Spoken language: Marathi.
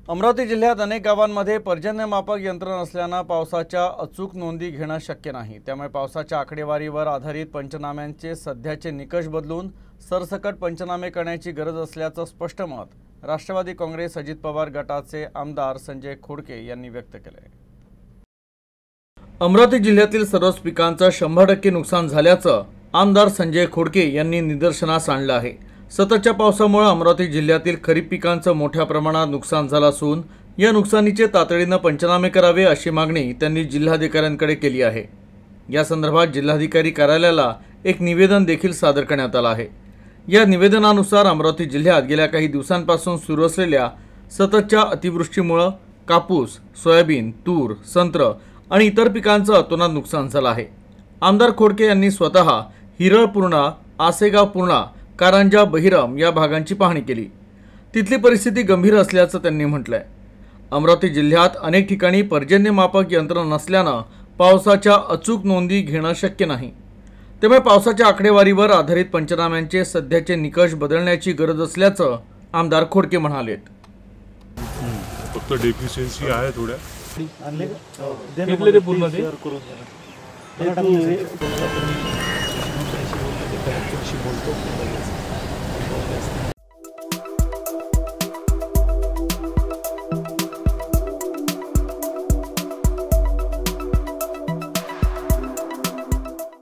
अमरावती जिल्ह्यात अनेक गावांमध्ये पर्जन्यमापक यंत्र नसल्याने पावसाच्या अचूक नोंदी घेणं शक्य नाही। त्यामुळे पावसाच्या आकडेवारीवर आधारित पंचनाम्यांचे सध्याचे निकष बदलून सरसकट पंचनामे करण्याची गरज असल्याचं स्पष्ट मत राष्ट्रवादी काँग्रेस अजित पवार गटाचे आमदार संजय खोडके यांनी व्यक्त केले। अमरावती जिल्ह्यातील सर्वच पिकांचं 100% नुकसान झाल्याचं आमदार संजय खोडके यांनी निदर्शनास आणलं आहे। सततच्या पावसामुळे अमरावती जिल्ह्यातील खरीप पिकांचं मोठ्या प्रमाणात नुकसान झालं असून या नुकसानीचे तातडीने पंचनामे करावे अशी मागणी त्यांनी जिल्हाधिकाऱ्यांकडे केली आहे। या संदर्भात जिल्हाधिकारी कार्यालयाला एक निवेदन देखील सादर करण्यात आलं आहे। या निवेदनानुसार अमरावती जिल्ह्यात गेल्या काही दिवसांपासून सुरू असलेल्या सततच्या अतिवृष्टीमुळे कापूस, सोयाबीन, तूर, संत्र आणि इतर पिकांचं अतोनात नुकसान झालं आहे। आमदार खोडके यांनी स्वतः हिरळ पूर्णा, आसेगाव पूर्णा, कारंजा, बहिरम या भागांची पाहणी केली। तिथली परिस्थिती गंभीर असल्याचं त्यांनी म्हटलंय। अमरावती जिल्ह्यात अनेक ठिकाणी पर्जन्यमापक यंत्र नसल्याने पावसाच्या अचूक नोंदी घेणं शक्य नाही। त्यामुळे पावसाच्या आकडेवारीवर आधारित पंचनाम्यांचे सध्याचे निकष बदलण्याची गरज असल्याचं आमदार खोडके म्हणाले। फक्त डेफिशियन्सी आहे थोड्या